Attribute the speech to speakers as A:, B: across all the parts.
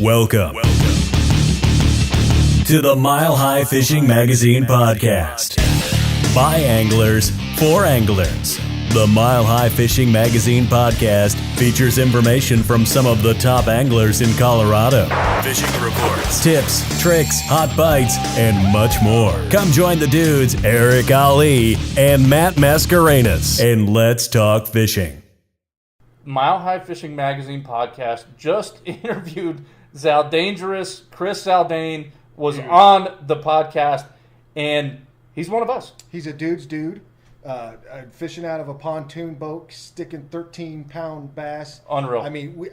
A: Welcome to the Mile High Fishing Magazine podcast. By anglers, for anglers. The Mile High Fishing Magazine podcast features information from some of the top anglers in Colorado. Fishing reports, tips, tricks, hot bites, and much more. Come join the dudes, Eric Ali and Matt Mascarenas, and let's talk fishing.
B: Mile High Fishing Magazine podcast just interviewed Zaldangerous. Chris Zaldain was on the podcast, and he's one of us.
C: He's a dude's dude. Fishing out of a pontoon boat, sticking 13-pound bass.
B: Unreal.
C: I mean,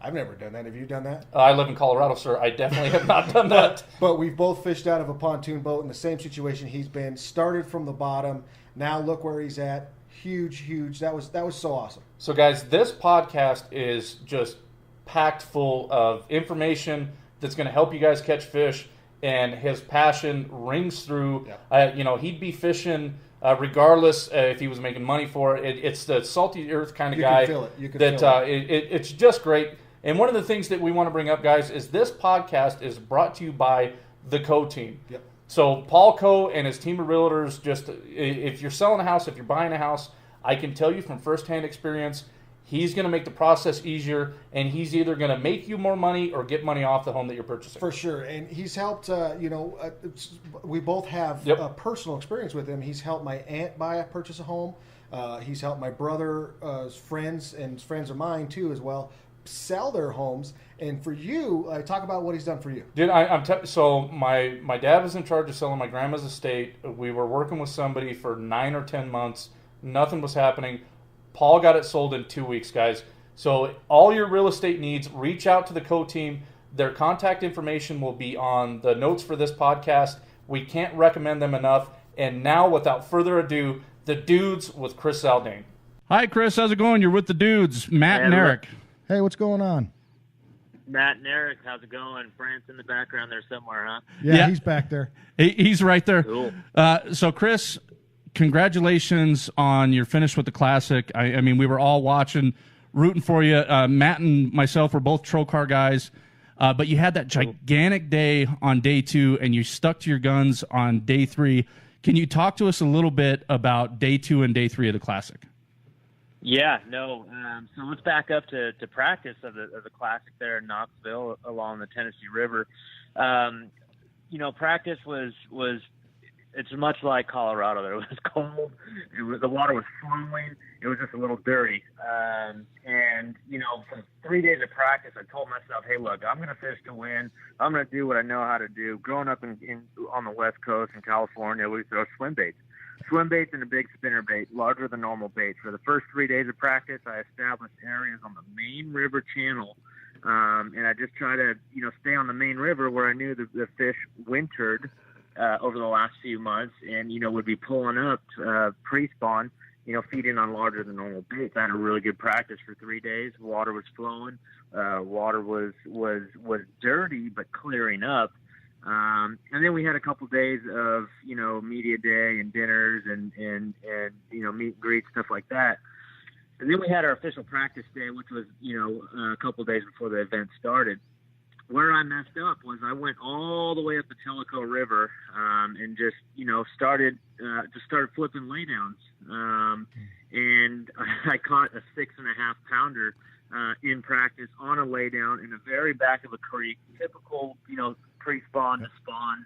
C: I've never done that. Have you done that?
B: I live in Colorado, sir. I definitely have not done that.
C: But we've both fished out of a pontoon boat in the same situation he's been. Started from the bottom. Now look where he's at. Huge. That was so awesome.
B: So, guys, this podcast is just packed full of information that's going to help you guys catch fish, and his passion rings through. Yeah. He'd be fishing regardless if he was making money for it. It's the salty earth kind of guy.
C: You can feel it. You can feel it.
B: It's just great. And one of the things that we want to bring up, guys, is this podcast is brought to you by the Co team.
C: Yep.
B: So Paul Co and his team of realtors, just if you're selling a house, if you're buying a house, I can tell you from firsthand experience, he's going to make the process easier, and he's either going to make you more money or get money off the home that you're purchasing.
C: For sure. And he's helped, we both have personal experience with him. He's helped my aunt purchase a home. He's helped my brother's friends and friends of mine, too, as well, sell their homes. And for you, talk about what he's done for you.
B: Dude, so my dad was in charge of selling my grandma's estate. We were working with somebody for 9 or 10 months. Nothing was happening. Paul got it sold in 2 weeks, guys. So all your real estate needs, reach out to the Co team. Their contact information will be on the notes for this podcast. We can't recommend them enough. And now, without further ado, the dudes with Chris Zaldain.
D: Hi, Chris. How's it going? You're with the dudes, Matt and Eric.
C: Hey, what's going on?
E: Matt and Eric, how's it going? Brant's in the background there somewhere, huh?
C: Yeah. He's back there.
D: He's right there.
E: Cool.
D: So, Chris, congratulations on your finish with the Classic. I mean, we were all watching, rooting for you. Matt and myself were both troll car guys, but you had that gigantic day on day 2, and you stuck to your guns on day 3. Can you talk to us a little bit about day 2 and day 3 of the Classic?
E: Yeah, no. So let's back up to practice of the Classic there in Knoxville along the Tennessee River. Practice was it's much like Colorado. There was cold. The water was flowing. It was just a little dirty. For 3 days of practice, I told myself, hey, look, I'm going to fish to win. I'm going to do what I know how to do. Growing up on the West Coast in California, we throw swimbaits. Swimbaits and a big spinnerbait, larger than normal baits. For the first 3 days of practice, I established areas on the main river channel. And I just try to, stay on the main river where I knew the fish wintered over the last few months, and would be pulling up pre-spawn, feeding on larger than normal baits. I had a really good practice for 3 days. Water was flowing, water was dirty but clearing up, and then we had a couple days of media day and dinners and meet and greet, stuff like that. And then we had our official practice day, which was a couple days before the event started. Where I messed up was I went all the way up the Tellico River and just started flipping laydowns, and I caught a 6.5 pounder in practice on a laydown in the very back of a creek, typical pre-spawn to spawn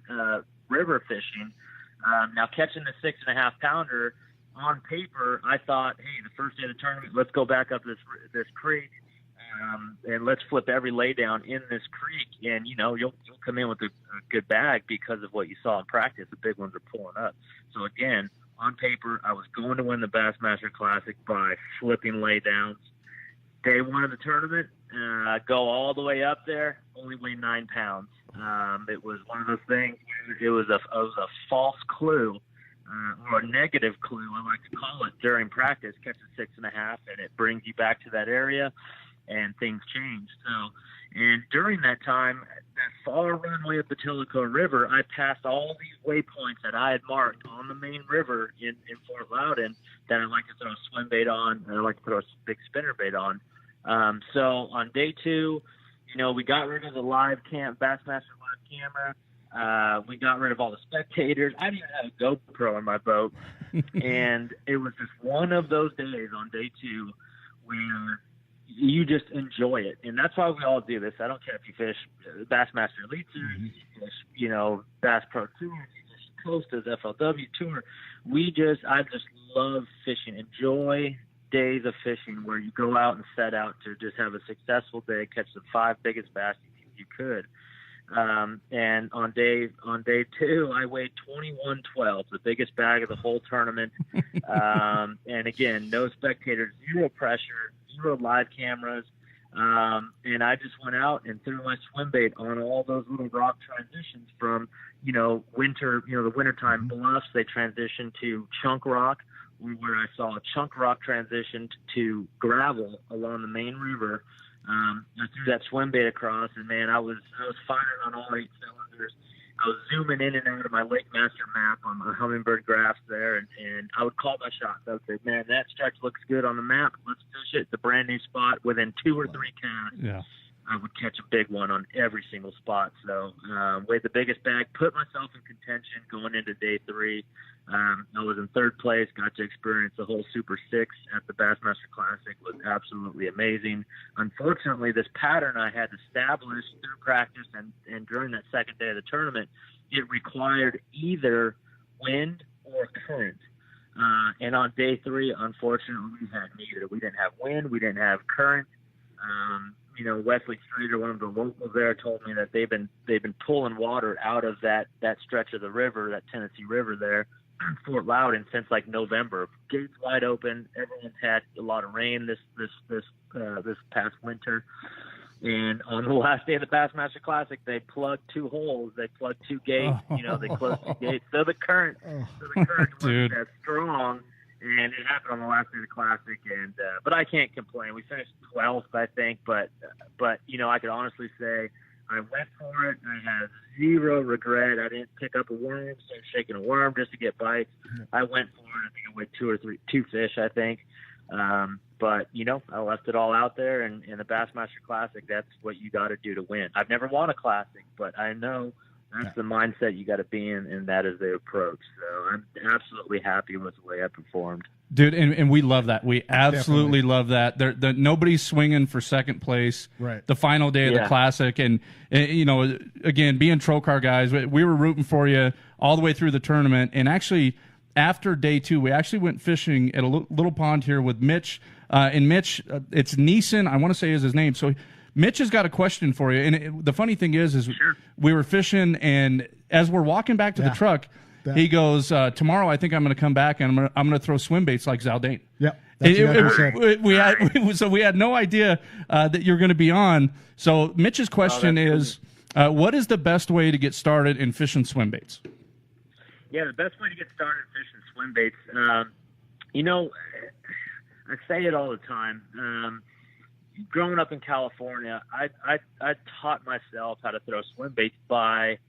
E: river fishing. Now catching the 6.5 pounder on paper, I thought, hey, the first day of the tournament, let's go back up this creek. And let's flip every laydown in this creek, and you'll come in with a good bag because of what you saw in practice. The big ones are pulling up. So again, on paper, I was going to win the Bassmaster Classic by flipping laydowns. Day 1 of the tournament, go all the way up there, only weigh 9 pounds. It was one of those things. It was a false clue. Or a negative clue, I like to call it, during practice. Catch a 6.5, and it brings you back to that area, and things change. And during that time, that far runway up the Tellico River, I passed all these waypoints that I had marked on the main river in Fort Loudon that I like to throw a swim bait on, and I like to throw a big spinnerbait on. So on day 2, We got rid of the live Bassmaster live camera. We got rid of all the spectators. I didn't even have a GoPro on my boat. And it was just one of those days on day 2 where you just enjoy it. And that's why we all do this. I don't care if you fish Bassmaster Elite Series, you fish, Bass Pro Tour, you fish Costa's FLW Tour. I just love fishing. Enjoy days of fishing where you go out and set out to just have a successful day, catch the 5 biggest bass you could. And on day 2, I weighed 21.12, the biggest bag of the whole tournament. And again, no spectators, 0 pressure, 0 live cameras. And I just went out and threw my swim bait on all those little rock transitions from, winter, the wintertime bluffs. They transitioned to chunk rock, where I saw a chunk rock transitioned to gravel along the main river. I threw that swim bait across, and man, I was firing on all 8 cylinders. I was zooming in and out of my Lake Master map on my Humminbird graphs there, and I would call my shots. I would say, man, that stretch looks good on the map. Let's fish it. It's a brand new spot. Within 2 or 3 casts,
D: yeah,
E: I would catch a big one on every single spot. So weighed the biggest bag, put myself in contention going into day 3. I was in 3rd place, got to experience the whole Super 6 at the Bassmaster Classic. Was absolutely amazing. Unfortunately, this pattern I had established through practice and during that 2nd day of the tournament, it required either wind or current. And on day 3, unfortunately, we had neither. We didn't have wind, we didn't have current. Wesley Streeter, one of the locals there, told me that they've been pulling water out of that stretch of the river, that Tennessee River there, Fort Loudon, since like November. Gates wide open. Everyone's had a lot of rain this past winter. And on the last day of the Bassmaster Classic, they plugged 2 holes. They plugged 2 gates. They closed 2 gates. So the current wasn't as strong. And it happened on the last day of the Classic, but I can't complain. We finished 12th, I think, but I could honestly say I went for it. I had 0 regret. I didn't pick up a worm, start shaking a worm just to get bites. I went for it. I think I weighed 2 fish, I think. But I left it all out there, and in the Bassmaster Classic, that's what you got to do to win. I've never won a Classic, but I know that's the mindset you got to be in, and that is the approach. So I'm absolutely happy with the way I performed.
D: Dude, and we love that. We absolutely love that. Nobody's swinging for 2nd place.
C: Right.
D: The final day of the Classic, and again, being Trocar guys, we were rooting for you all the way through the tournament. And actually, after day 2, we actually went fishing at a little pond here with Mitch. And Mitch, it's Neeson, I want to say is his name. So Mitch has got a question for you. And the funny thing is we were fishing, and as we're walking back to the truck, he goes, tomorrow I think I'm going to come back, and I'm going to throw swim baits like Zaldain.
C: Yep.
D: So we had no idea that you're going to be on. So Mitch's question is, what is the best way to get started in fishing swim baits?
E: Yeah, the best way to get started fishing swim baits, I say it all the time. Growing up in California, I taught myself how to throw swim baits by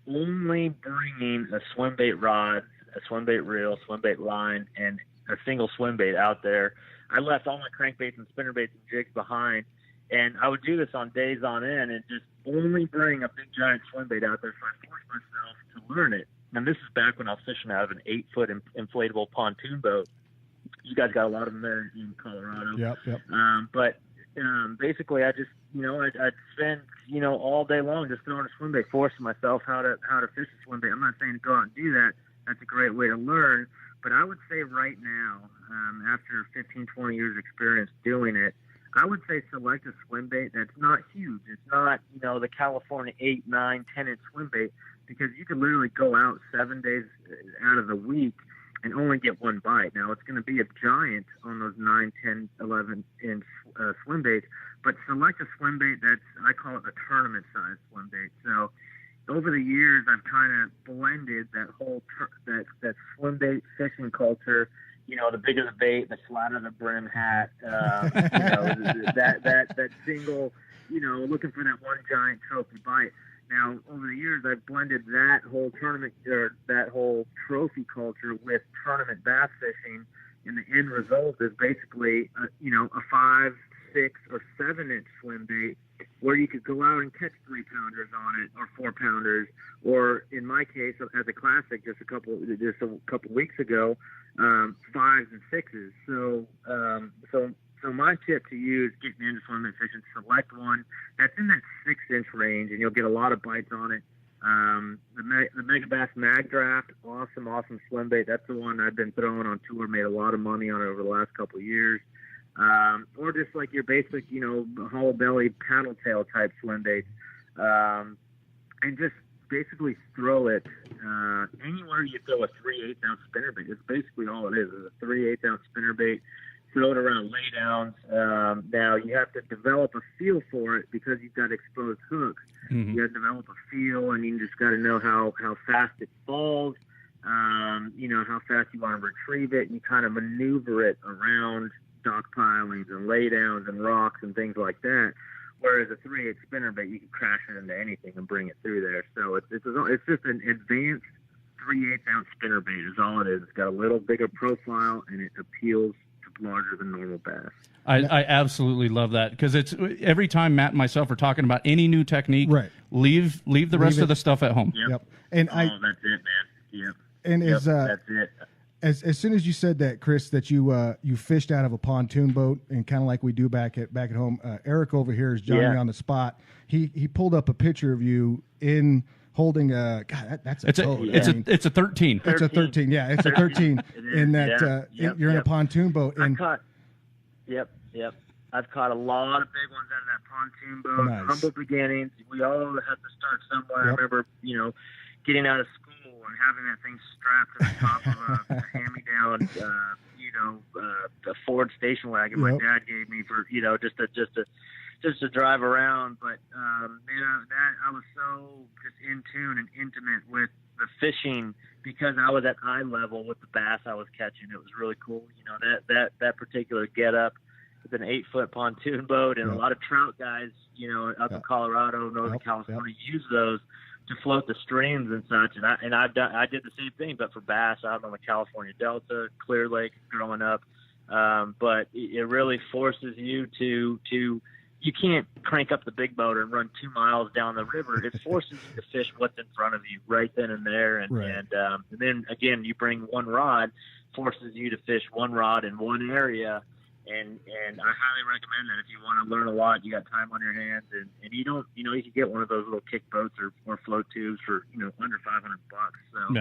E: only bringing a swim bait rod, a swim bait reel, swim bait line, and a single swim bait out there. I left all my crankbaits and spinner baits and jigs behind, and I would do this on days on end and just only bring a big giant swim bait out there. So I forced myself to learn it. And this is back when I was fishing out of an 8-foot inflatable pontoon boat. You guys got a lot of them there in Colorado.
C: Yep.
E: Basically, I just, I'd spend, all day long just throwing a swim bait, forcing myself how to fish a swim bait. I'm not saying to go out and do that. That's a great way to learn. But I would say right now, after 15, 20 years experience doing it, I would say select a swim bait that's not huge. It's not, the California 8, 9, 10-inch swim bait, because you can literally go out 7 days out of the week and only get 1 bite. Now, it's going to be a giant on those 9, 10, 11-inch swim baits, but select a swim bait that's, I call it a tournament-sized swim bait. So over the years, I've kind of blended that whole that swim bait fishing culture. The bigger the bait, the flatter the brim hat. That single, looking for that one giant trophy bite. Now, over the years, I've blended that whole tournament or that whole trophy culture with tournament bass fishing, and the end result is basically, a 5, 6, or 7-inch swim bait where you could go out and catch 3-pounders on it or 4-pounders, or in my case, at the Classic just a couple weeks ago, 5s and 6s. So my tip to you is getting into swimbait fishing. Select one that's in that 6-inch range, and you'll get a lot of bites on it. The MegaBass Mag Draft, awesome swimbait. That's the one I've been throwing on tour, made a lot of money on it over the last couple of years. Or just like your basic, hollow belly paddle tail type swimbait, and just basically throw it anywhere you throw a 3/8 ounce spinnerbait. It's basically all it is. It's a 3/8 ounce spinnerbait. Throw it around laydowns. Now you have to develop a feel for it because you've got exposed hooks.
D: Mm-hmm.
E: You got to develop a feel, and you just got to know how fast it falls. How fast you want to retrieve it, and you kind of maneuver it around dock pilings and laydowns and rocks and things like that. Whereas a 3/8 spinnerbait, you can crash it into anything and bring it through there. So it's just an advanced 3/8 ounce spinnerbait is all it is. It's got a little bigger profile, and it appeals to larger than normal bass.
D: I absolutely love that, because it's every time Matt and myself are talking about any new technique,
C: right.
D: leave the rest of the stuff at home.
E: Yep.
C: And
E: that's it, man. Yep.
C: And
E: that's it.
C: As soon as you said that, Chris, that you fished out of a pontoon boat, and kind of like we do back at home, Eric over here is Johnny on the spot. He pulled up a picture of you in holding a that's a boat.
D: It's a 13.
C: It's a 13. Yeah, it's a 13. In that you're in a pontoon boat. And
E: Yep. I've caught a lot of big ones out of that pontoon boat.
C: Nice.
E: Humble beginnings. We all have to start somewhere.
C: Yep.
E: I remember, getting out of school and having that thing strapped to the top of a hand-me-down, the Ford station wagon my dad gave me for, just to drive around. But that I was so just in tune and intimate with the fishing because I was at eye level with the bass I was catching. It was really cool. That particular getup. It's an 8-foot pontoon boat, and a lot of trout guys, up in Colorado, Northern California, use those to float the streams and such. And I did the same thing, but for bass out on the California Delta, Clear Lake, growing up. But it really forces you to you can't crank up the big boat and run 2 miles down the river. It forces you to fish what's in front of you right then and there. And then again, you bring one rod, forces you to fish one rod in one area. And I highly recommend that if you want to learn a lot, you got time on your hands, and you don't, you can get one of those little kick boats or float tubes for, under $500. So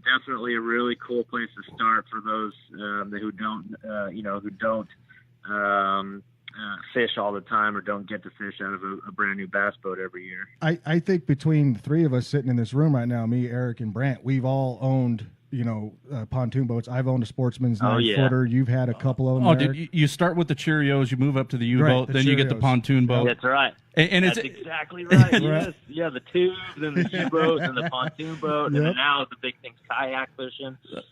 E: definitely a really cool place to start for those who don't fish all the time or don't get to fish out of a brand new bass boat every year.
C: I think between the three of us sitting in this room right now, me, Eric, and Brant, we've all owned pontoon boats. I've owned a Sportsman's 9-footer. You've had a couple of them.
D: Oh, dude, you start with the Cheerios, you move up to the U-boat, then you get the pontoon boat.
E: That's right.
D: And
E: that's exactly right. Yes. Yeah, the tubes and the U-boat and the pontoon boat, and then now the big thing's kayak fishing. It's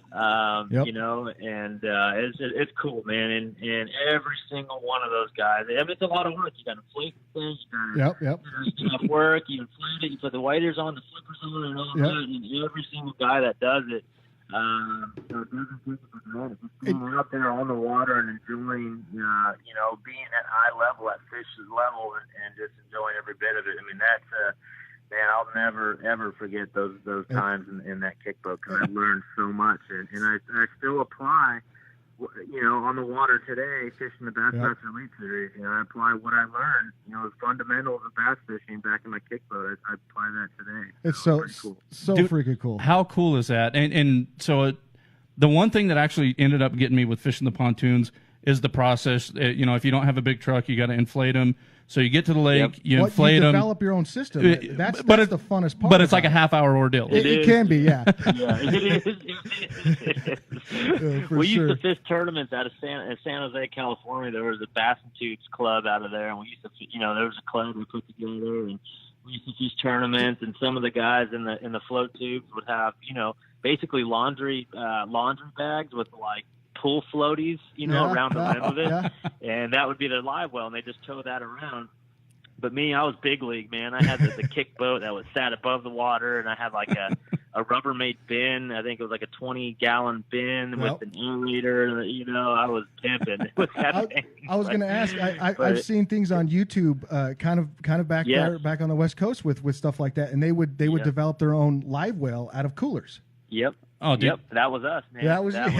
E: cool, man. And every single one of those guys, it's a lot of work. You got to inflate the thing. You got to work. You inflate it. You put the waders on, the flippers on, and all that. And every single guy that does it, it doesn't take it for granted. Just being out there on the water and enjoying, being at eye level, at fish's level, and just enjoying every bit of it. I mean, that's man, I'll never ever forget those times in that kick boat because I learned so much, and I still apply. On the water today, fishing the Bass Master Elite Series, I apply what I learned, the fundamentals of bass fishing back in my kick boat. I apply that today.
C: It's so cool. Dude, freaking cool.
D: How cool is that? And so the one thing that actually ended up getting me with fishing the pontoons is the process. If you don't have a big truck, you got to inflate them. So you get to the lake, you inflate them.
C: You develop your own system. That's the funnest part.
D: But it's like a half-hour ordeal.
C: It can be, yeah.
E: It is. We used to fish tournaments out of San Jose, California. There was a Bass and Tubes club out of there, and we used to, there was a club we put together, and we used to fish tournaments. And some of the guys in the float tubes would have, basically laundry bags with like pool floaties, around the rim of it, and that would be their live well, and they just tow that around. But me, I was big league, man. I had the kick boat that was sat above the water, and I had like a a Rubbermaid bin. I think it was like a 20-gallon bin with an aerator. You know, I was pimping.
F: I was going to ask. I've seen things on YouTube, kind of back there, back on the West Coast with stuff like that, and they would develop their own live well out of coolers.
E: Yep.
D: Oh, dude.
E: Yep, that was us, man.
F: That was us.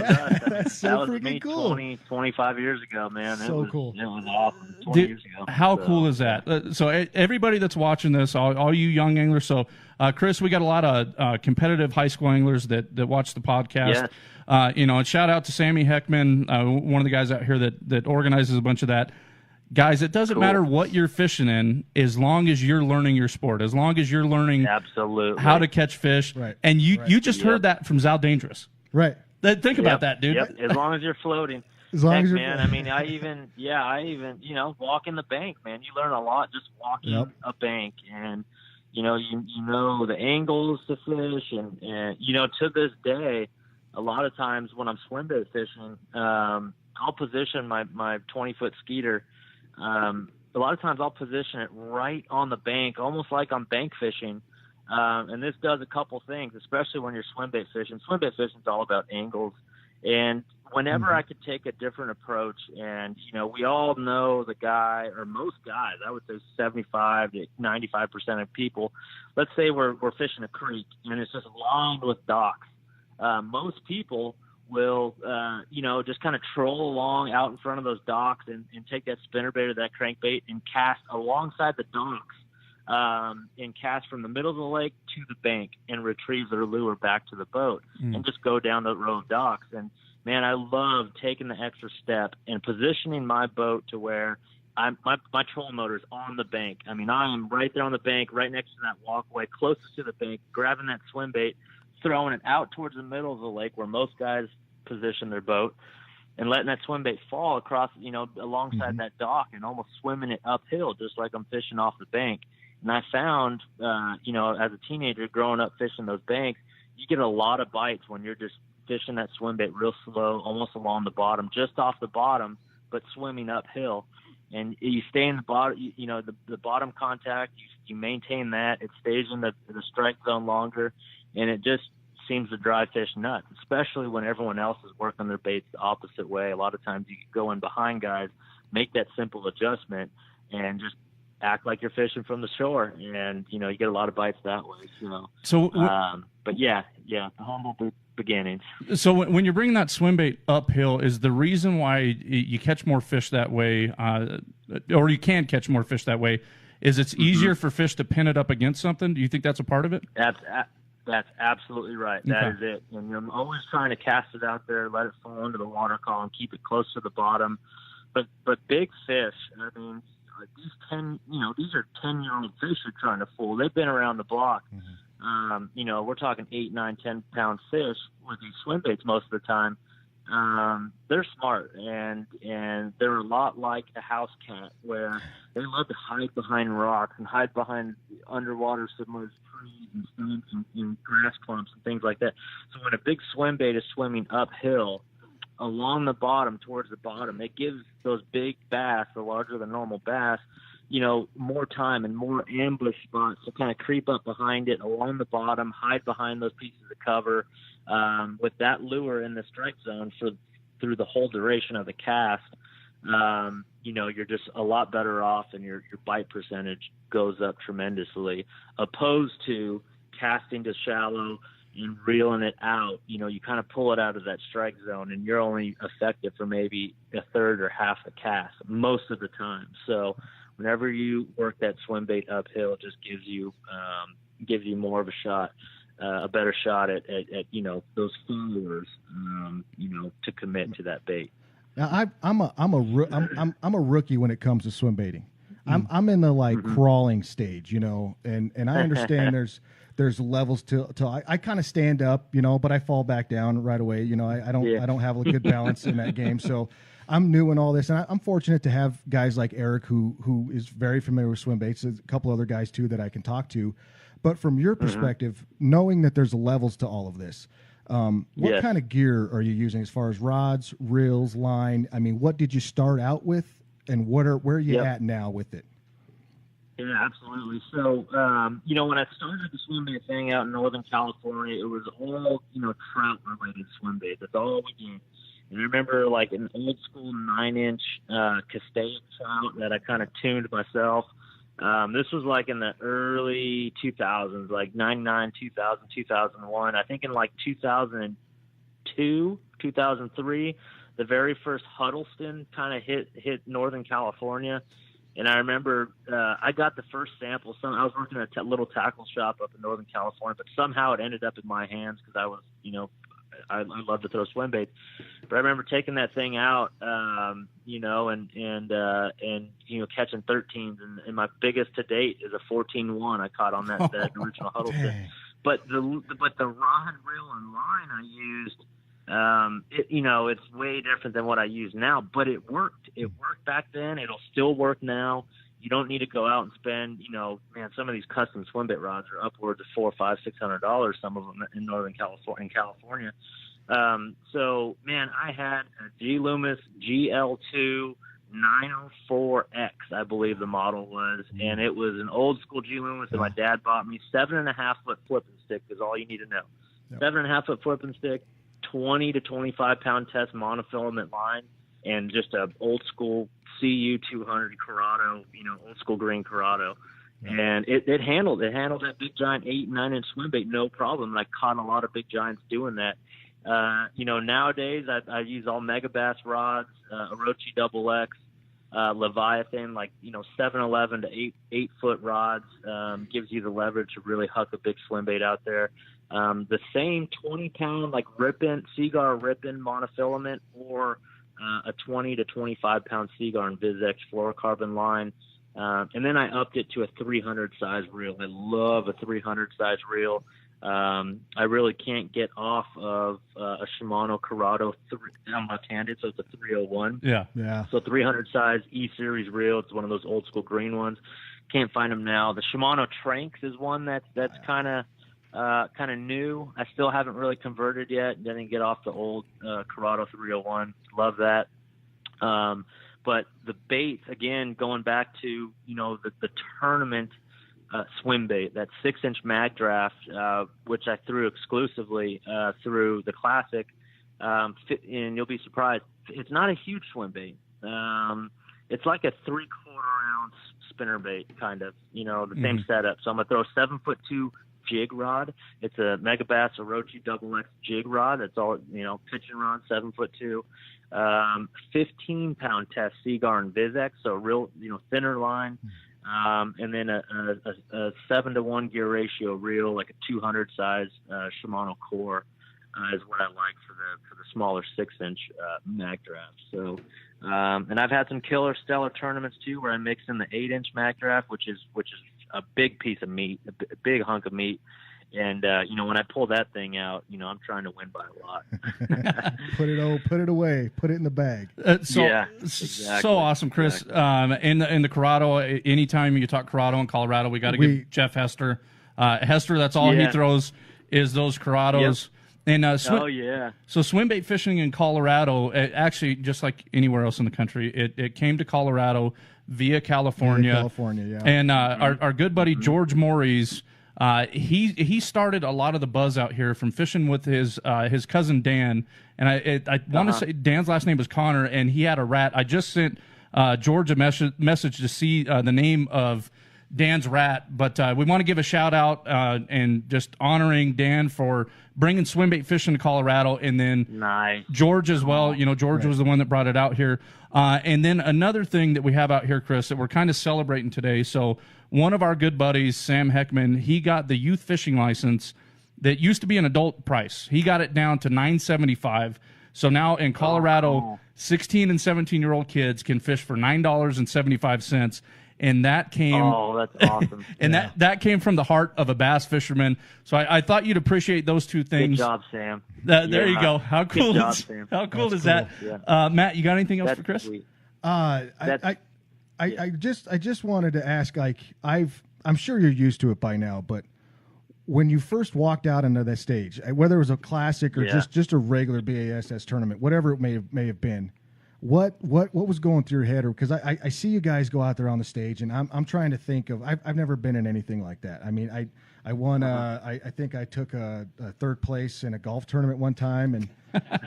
F: That's so
E: that was
F: freaking
E: me
F: cool.
E: 25 years ago, man.
F: So cool.
E: It was awesome. 20 years ago.
D: How cool is that? So everybody that's watching this, all you young anglers. So, Chris, we got a lot of competitive high school anglers that watch the podcast.
E: Yes.
D: And shout out to Sammy Heckman, one of the guys out here that organizes a bunch of that. Guys, it doesn't matter what you're fishing in, as long as you're learning your sport, as long as you're learning how to catch fish.
F: Right.
D: And you just heard that from Zaldangerous.
F: Right.
D: Think about that, dude.
E: Yep. As long as you're floating.
F: As long as you're,
E: man. I mean, I even walking the bank, man. You learn a lot just walking a bank, and you know the angles to fish, and to this day, a lot of times when I'm swimbait fishing, I'll position my 20-foot skeeter. A lot of times I'll position it right on the bank, almost like I'm bank fishing. And this does a couple things, especially when you're swimbait fishing. Swimbait fishing is all about angles. And whenever I could take a different approach, and, we all know the guy, or most guys, I would say 75 to 95% of people, let's say we're fishing a creek and it's just lined with docks. Most people will, just kind of troll along out in front of those docks and take that spinnerbait or that crankbait and cast alongside the docks, and cast from the middle of the lake to the bank and retrieve their lure back to the boat and just go down the row of docks. And man, I love taking the extra step and positioning my boat to where my trolling motor is on the bank. I mean, I am right there on the bank, right next to that walkway, closest to the bank, grabbing that swim bait, throwing it out towards the middle of the lake where most guys position their boat, and letting that swim bait fall across, alongside that dock, and almost swimming it uphill, just like I'm fishing off the bank. And I found, as a teenager growing up fishing those banks, you get a lot of bites when you're just fishing that swim bait real slow, almost along the bottom, just off the bottom, but swimming uphill. And you stay in the bottom, the bottom contact, you maintain that. It stays in the strike zone longer, and it just seems to drive fish nuts, especially when everyone else is working their baits the opposite way. A lot of times you go in behind guys, make that simple adjustment, and just act like you're fishing from the shore, and you get a lot of bites that way. But the humble beginnings.
D: So when you're bringing that swim bait uphill, is the reason why you catch more fish that way, or you can catch more fish that way, is it's easier for fish to pin it up against something? Do you think that's a part of it?
E: That's absolutely right. That is it. And I'm always trying to cast it out there, let it fall into the water column, keep it close to the bottom. But big fish, I mean, these are 10-year-old fish you're trying to fool. They've been around the block. We're talking 8, 9, 10-pound fish with these swim baits most of the time. They're smart, and they're a lot like a house cat, where they love to hide behind rocks and hide behind underwater submerged trees and stumps and grass clumps and things like that. So when a big swim bait is swimming uphill along the bottom, towards the bottom, it gives those big bass, the larger than normal bass, more time and more ambush spots to kind of creep up behind it along the bottom, hide behind those pieces of cover, with that lure in the strike zone through the whole duration of the cast. You're just a lot better off, and your bite percentage goes up tremendously, opposed to casting to shallow and reeling it out. You kind of pull it out of that strike zone, and you're only effective for maybe a third or half a cast most of the time. So whenever you work that swim bait uphill, it just gives you more of a shot, a better shot at those followers, to commit to that bait.
F: Now I'm a rookie when it comes to swim baiting. I'm in the crawling stage, and I understand there's levels till I kind of stand up, but I fall back down right away. I don't have a good balance in that game. So I'm new in all this, and I'm fortunate to have guys like Eric who is very familiar with swim baits. There's a couple other guys too that I can talk to. But from your perspective, knowing that there's levels to all of this, what kind of gear are you using as far as rods, reels, line? I mean, what did you start out with, and where are you at now with it?
E: Yeah, absolutely. So, when I started the swim bait thing out in Northern California, it was all, trout related swim bait. That's all we did. And I remember like an old school 9-inch Castaic trout that I kind of tuned myself. This was like in the early 2000s, like 99, 2000, 2001. I think in like 2002, 2003, the very first Huddleston kind of hit Northern California. And I remember I got the first sample. I was working at a little tackle shop up in Northern California, but somehow it ended up in my hands because I was, I love to throw swim baits. But I remember taking that thing out, and catching 13s, and my biggest to date is a 14-1 I caught on that original Huddleston.
F: Dang.
E: But the rod, reel, and line I used, it's way different than what I use now, but it worked. It worked back then. It'll still work now. You don't need to go out and spend, some of these custom swim bait rods are upwards of $400, $500, $600. Some of them in Northern California. So man, I had a G Loomis GL2 904X, I believe the model was, and it was an old school G Loomis that my dad bought me. 7.5 foot flipping stick is all you need to know. Yep. 7.5 foot flipping stick, 20 to 25 pound test monofilament line, and just a old school CU 200 Corrado, old school green Corrado. And it handled that big giant 8 and 9-inch swim bait no problem. And I caught a lot of big giants doing that. Nowadays I use all MegaBass rods, Orochi XX, Leviathan, 7-11 to 8 foot rods, gives you the leverage to really huck a big swim bait out there. The same 20 pound, Seaguar Ripon monofilament, or a 20 to 25 pound Seaguar and VizX fluorocarbon line. And then I upped it to a 300 size reel. I love a 300 size reel. I really can't get off of a Shimano Corrado. I'm left-handed, so it's a 301.
F: Yeah.
E: So 300 size E-Series reel. It's one of those old school green ones. Can't find them now. The Shimano Tranks is one that's kind of new. I still haven't really converted yet. Didn't get off the old Corrado 301. Love that. But the baits, again, going back to the tournament swim bait, that 6-inch mag draft, which I threw exclusively through the Classic, and you'll be surprised, it's not a huge swim bait. It's like a 3/4 ounce spinner bait, kind of, the same setup. So I'm gonna throw a 7'2" jig rod. It's a MegaBass Orochi XX jig rod. That's all, pitching rod, 7'2". 15 pound test Seaguar and VizX, so real, thinner line. And then a 7-to-1 gear ratio reel, like a 200 size Shimano core, is what I like for the smaller 6-inch mag draft. So, and I've had some killer stellar tournaments too, where I mix in the 8-inch mag draft, which is a big piece of meat, a big hunk of meat. And when I pull that thing out, I'm trying to win by a lot.
F: Put it away, put it in the bag.
E: Exactly.
D: So awesome, Chris. Exactly. In the Corrado, anytime you talk Corrado in Colorado, we got to give Jeff Hester. Hester, that's all he throws is those Corrados. Yep. And so swim bait fishing in Colorado, actually, just like anywhere else in the country, it came to Colorado via California. And our good buddy George Morris. He started a lot of the buzz out here from fishing with his cousin Dan, and I want to say Dan's last name was Connor, and he had a rat. I just sent George a message to see the name of Dan's rat, but we want to give a shout out and just honoring Dan for bringing swim bait fishing to Colorado, and then George as well. George was the one that brought it out here. And then another thing that we have out here, Chris, that we're kind of celebrating today. So one of our good buddies, Sam Heckman, he got the youth fishing license that used to be an adult price. He got it down to $9.75. So now in Colorado, 16 and 17-year-old kids can fish for $9.75. And that came.
E: Oh, that's awesome!
D: And that came from the heart of a bass fisherman. So I thought you'd appreciate those two things.
E: Good job, Sam.
D: There you go. How cool
E: Good job,
D: is
E: Sam.
D: how cool
E: That's
D: is that?
E: Yeah.
D: Matt, you got anything else for Chris?
E: Sweet.
F: I just wanted to ask. I'm sure you're used to it by now, but when you first walked out into that stage, whether it was a classic or just a regular BASS tournament, whatever it may have been. what was going through your head? Or because I see you guys go out there on the stage, and I'm trying to think of, I've never been in anything like that. I mean, I won. I think I took a third place in a golf tournament one time, and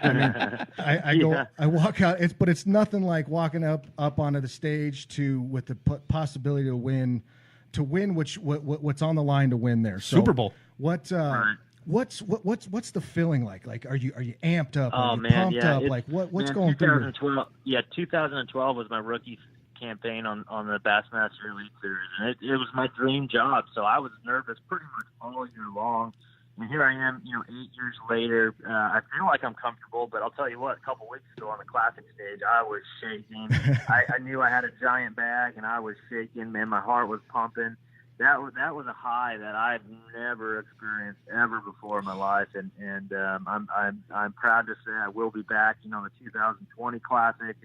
F: I mean, I walk out. But it's nothing like walking up onto the stage with the possibility to win, what's on the line to win there. So
D: Super Bowl.
F: What's the feeling like? Like, are you amped up? Are you pumped up? Like, what's going through?
G: 2012. Yeah, 2012 was my rookie campaign on the Bassmaster Elite Series, and it was my dream job. So I was nervous pretty much all year long. And here I am, 8 years later. I feel like I'm comfortable, but I'll tell you what, a couple weeks ago on the Classic stage, I was shaking. I knew I had a giant bag, and I was shaking. Man, my heart was pumping. That was a high that I've never experienced ever before in my life, and I'm proud to say I will be back, the 2020 Classic,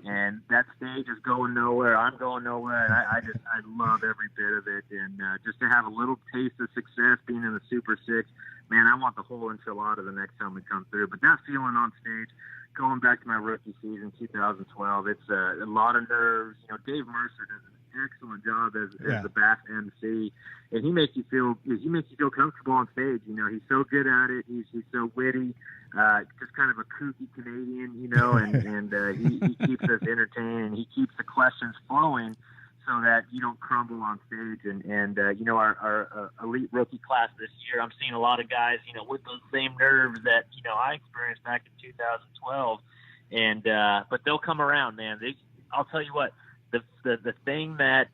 G: and that stage is going nowhere. I'm going nowhere, and I love every bit of it, and just to have a little taste of success being in the Super Six, man, I want the whole enchilada the next time we come through. But that feeling on stage, going back to my rookie season, 2012, it's a lot of nerves. Dave Mercer does an excellent job as the Bass MC, and he makes you feel comfortable on stage. He's so good at it. He's so witty, just kind of a kooky Canadian, and he keeps us entertained, and he keeps the questions flowing so that you don't crumble on stage. And our elite rookie class this year, I'm seeing a lot of guys, with those same nerves that I experienced back in 2012, and but they'll come around, man. I'll tell you what. The thing that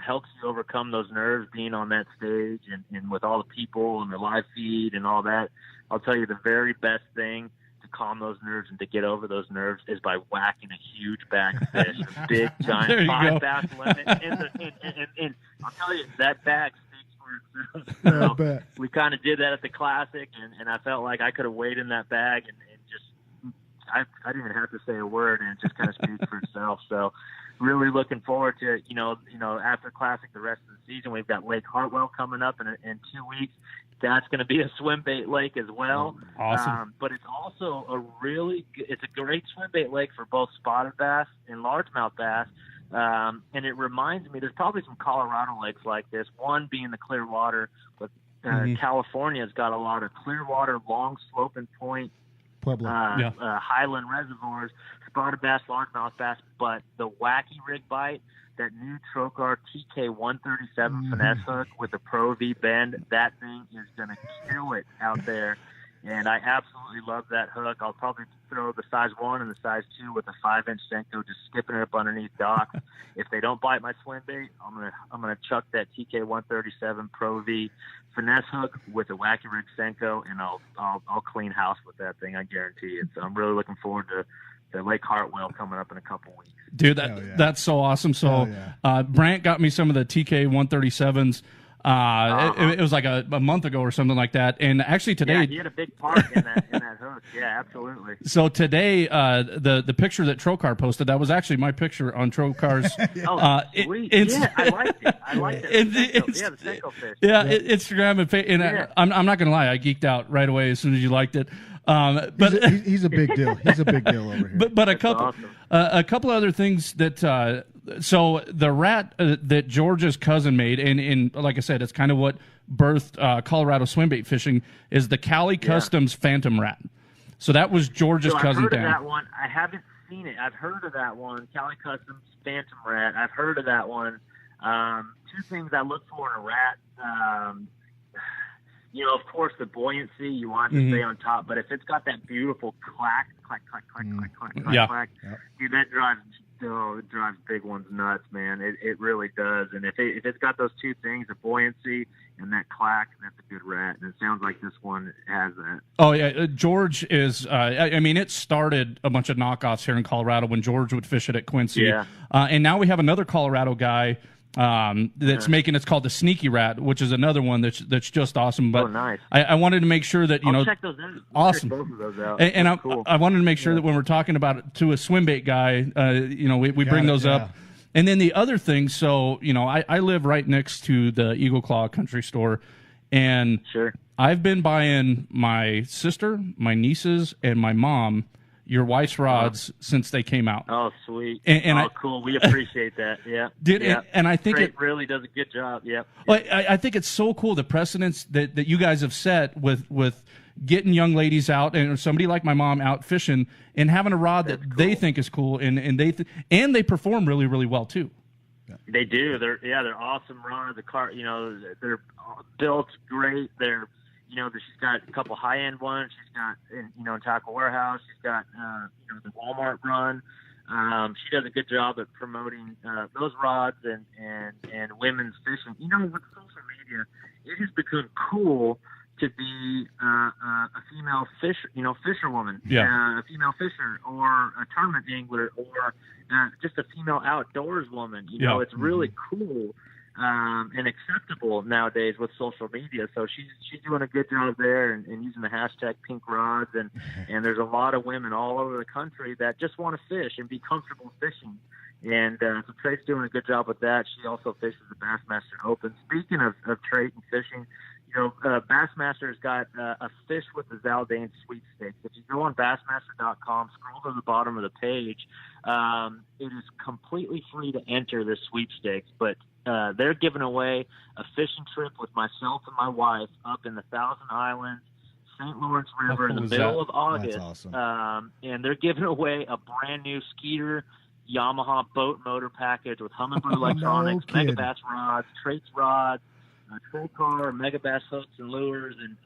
G: helps you overcome those nerves being on that stage and with all the people and the live feed and all that, I'll tell you the very best thing to calm those nerves and to get over those nerves is by whacking a huge bag of fish, a big, giant 5 bass limit. And I'll tell you, that bag speaks for itself. So we kind of did that at the Classic, and I felt like I could have weighed in that bag and just I didn't even have to say a word, and it just kind of speaks for itself. So really looking forward to, after Classic, the rest of the season. We've got Lake Hartwell coming up in 2 weeks. That's going to be a swim bait lake as well.
D: Awesome.
G: But it's also it's a great swim bait lake for both spotted bass and largemouth bass. And it reminds me, there's probably some Colorado lakes like this, one being the Clearwater, but California's got a lot of Clearwater, long sloping point, highland reservoirs, spotted bass, largemouth bass, but the wacky rig bite, that new Trokar TK137 finesse hook with a Pro V bend, that thing is going to kill it out there. And I absolutely love that hook. I'll probably throw the size 1 and the size 2 with a 5-inch Senko, just skipping it up underneath docks. If they don't bite my swim bait, I'm gonna chuck that TK137 Pro V finesse hook with a wacky rig Senko, and I'll clean house with that thing. I guarantee it. So I'm really looking forward to the Lake Hartwell coming up in a couple weeks.
D: Dude, that's so awesome. So Brant got me some of the TK137s. It was like a month ago or something like that. And actually today,
G: he had a big part in that hook. Yeah, absolutely.
D: So today, the picture that Trokar posted, that was actually my picture on Trokar's.
G: Sweet. I liked it. I liked it. The Senko fish.
D: Yeah, Instagram and I'm not gonna lie, I geeked out right away as soon as you liked it. But
F: he's a big deal. He's a big deal over here.
D: But a couple other things that so the rat that George's cousin made, and like I said, it's kind of what birthed Colorado swimbait fishing, is the Cali Customs Phantom Rat. So that was George's cousin.
G: I've heard of that one. I haven't seen it. I've heard of that one, Cali Customs Phantom Rat. I've heard of that one. Two things I look for in a rat. Of course, the buoyancy, you want to stay on top, but if it's got that beautiful clack, dude, that drives big ones nuts, man. It really does. And if it's got those two things, the buoyancy and that clack, that's a good rat. And it sounds like this one has that. Oh, yeah.
D: George is, it started a bunch of knockoffs here in Colorado when George would fish it at Quincy. Yeah. And now we have another Colorado guy that's making, it's called the Sneaky Rat, which is another one that's just awesome. But
G: nice.
D: I wanted to make sure that
G: I'll check those out.
D: Awesome.
G: Check both of those out.
D: And
G: cool.
D: I wanted to make sure that when we're talking about it to a swim bait guy, we bring those up. And then the other thing, so I live right next to the Eagle Claw Country Store, and
G: sure,
D: I've been buying my sister, my nieces, and my mom your wife's rods since they came out.
G: Oh, sweet.
D: And
G: cool. We appreciate that. Yeah.
D: And I think
G: it really does a good job. Yep.
D: Well, I think it's so cool, the precedence that you guys have set with getting young ladies out and somebody like my mom out fishing and having a rod that they think is cool, and they perform really, really well too.
G: They do. They're awesome rods. The car, they're built great. They're, she's got a couple high-end ones. She's got, in Tackle Warehouse. She's got, the Walmart run. She does a good job at promoting those rods and women's fishing. With social media, it has become cool to be a female fisherwoman, a female fisher, or a tournament angler, or just a female outdoors woman. It's really cool and acceptable nowadays with social media. So she's doing a good job there and using the hashtag Pink Rods, and there's a lot of women all over the country that just want to fish and be comfortable fishing. And so Trey's doing a good job with that. She also fishes the Bassmaster Open. Speaking of Trey and fishing, Bassmaster's got a Fish with the Zaldain sweepstakes. If you go on Bassmaster.com, scroll to the bottom of the page, it is completely free to enter this sweepstakes, but they're giving away a fishing trip with myself and my wife up in the Thousand Islands, St. Lawrence River in the middle of August.
F: That's awesome.
G: And they're giving away a brand new Skeeter Yamaha boat motor package with Humminbird electronics, MegaBass rods, Traits rods, Troll Car, MegaBass hooks and lures, and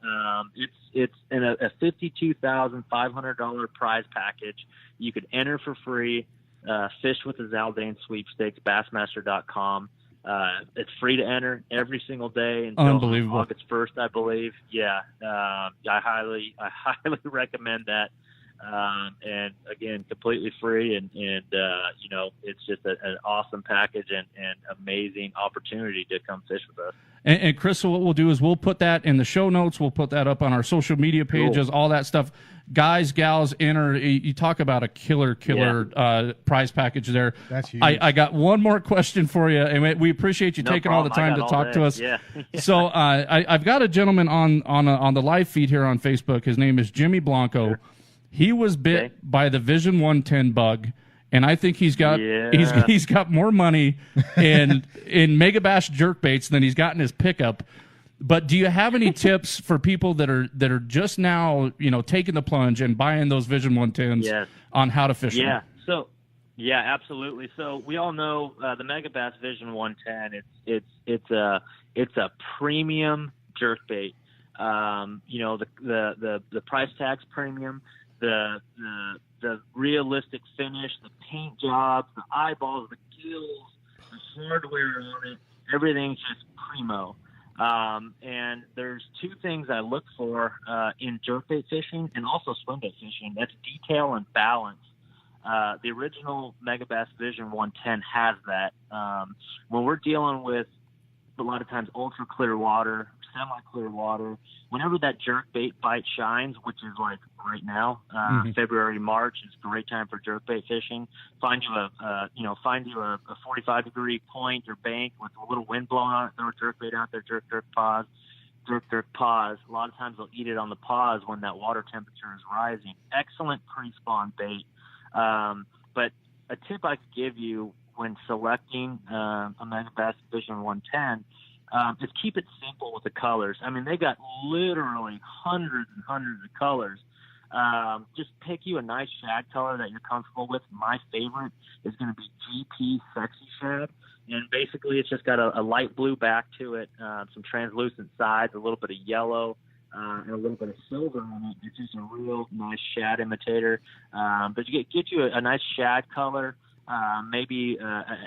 G: it's in a $52,500 prize package. You could enter for free. Fish with the Zaldain sweepstakes, Bassmaster.com. It's free to enter every single day until August 1st, I believe. Yeah, I highly recommend that. And again, completely free, and it's just an awesome package and amazing opportunity to come fish with us.
D: And Chris, what we'll do is we'll put that in the show notes. We'll put that up on our social media pages, all that stuff. Guys, gals, enter. You talk about a killer prize package there.
F: That's huge.
D: I got one more question for you, and we appreciate you taking all the time to talk to us.
G: Yeah.
D: So I've got a gentleman on the live feed here on Facebook. His name is Jimmy Blanco.
G: Sure.
D: He was bit by the Vision 110 bug, and I think he's got more money in MegaBass jerkbaits than he's got in his pickup. But do you have any tips for people that are just now taking the plunge and buying those Vision 110s on how to fish them?
G: So absolutely. So we all know the MegaBass Vision 110. It's a premium jerkbait. The price tag's premium. The realistic finish, the paint jobs, the eyeballs, the gills, the hardware on it, everything's just primo. And there's two things I look for in jerkbait fishing and also swimbait fishing. That's detail and balance. The original MegaBass Vision 110 has that. When we're dealing with a lot of times ultra clear water, semi-clear water, whenever that jerkbait bite shines, which is like right now, February, March is a great time for jerkbait fishing. Find you a 45-degree point or bank with a little wind blowing on it, throw a jerkbait out there, jerk, pause. A lot of times they'll eat it on the pause when that water temperature is rising. Excellent pre-spawn bait. But a tip I could give you when selecting a MegaBass Vision 110 is keep it simple with the colors. I mean, they got literally hundreds and hundreds of colors. Just pick you a nice shad color that you're comfortable with. My favorite is going to be GP Sexy Shad. And basically it's just got a light blue back to it, some translucent sides, a little bit of yellow, and a little bit of silver on it. It's just a real nice shad imitator. But you get you a nice shad color. Maybe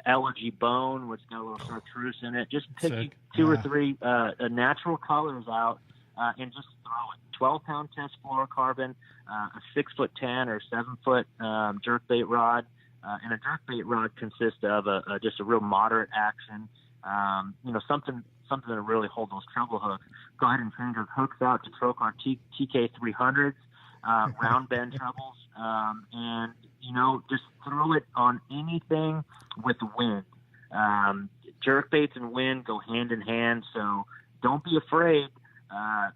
G: allergy bone, which got a little chartreuse in it. Just pick two or three natural colors out and just throw it. 12-pound test fluorocarbon, a 6'10" or 7-foot jerkbait rod, and a jerkbait rod consists of just a real moderate action. Something to really hold those treble hooks. Go ahead and change those hooks out to Trokar TK 300s, round bend trebles, and just throw it on anything with wind. Jerkbaits and wind go hand in hand, so don't be afraid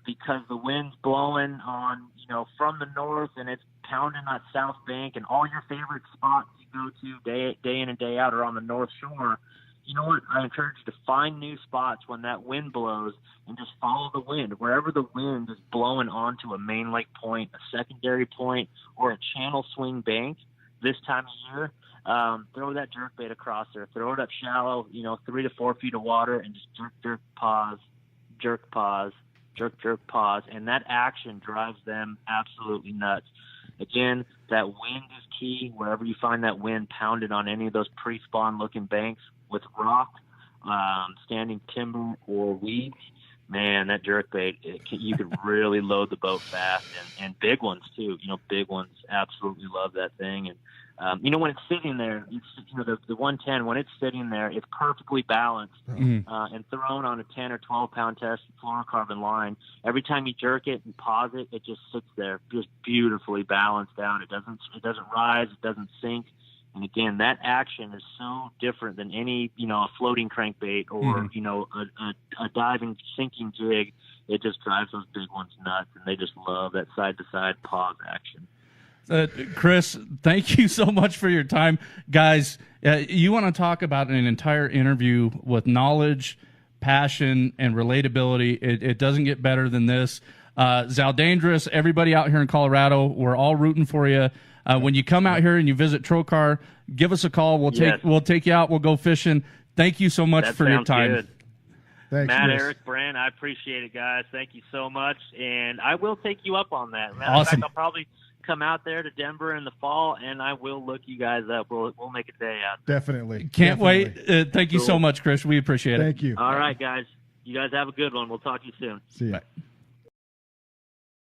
G: because the wind's blowing on, from the north and it's pounding that south bank, and all your favorite spots you go to day in and day out are on the North Shore, you know what? I encourage you to find new spots when that wind blows and just follow the wind. Wherever the wind is blowing onto a main lake point, a secondary point, or a channel swing bank this time of year, throw that jerkbait across there. Throw it up shallow, 3 to 4 feet of water, and just jerk, pause, jerk, pause, jerk, pause. And that action drives them absolutely nuts. Again, that wind is key. Wherever you find that wind pounded on any of those pre-spawn looking banks with rock, standing timber, or weeds, man, that jerkbait, you could really load the boat fast, and big ones too. Big ones absolutely love that thing. And when it's sitting there, the 110, when it's sitting there, it's perfectly balanced and thrown on a 10 or 12 pound test fluorocarbon line. Every time you jerk it and pause it, it just sits there, just beautifully balanced out. It doesn't rise, it doesn't sink. And again, that action is so different than any, a floating crankbait or, a diving, sinking jig. It just drives those big ones nuts, and they just love that side-to-side pause action.
D: Chris, thank you so much for your time. Guys, you want to talk about an entire interview with knowledge, passion, and relatability. It doesn't get better than this. Zaldangerous, everybody out here in Colorado, we're all rooting for you. When you come out here and you visit Trocar, give us a call. We'll take you out. We'll go fishing. Thank you so much for your time.
G: Good.
F: Thanks,
G: Matt,
F: Chris.
G: Eric, Brent, I appreciate it, guys. Thank you so much, and I will take you up on that. Matter
D: Awesome.
G: of fact, I'll probably come out there to Denver in the fall, and I will look you guys up. We'll make a day out.
F: Definitely.
D: Can't
F: Definitely.
D: wait. Thank you so much, Chris. We appreciate it.
F: Thank you.
G: All right, guys. You guys have a good one. We'll talk to you soon.
F: See you.
D: Bye.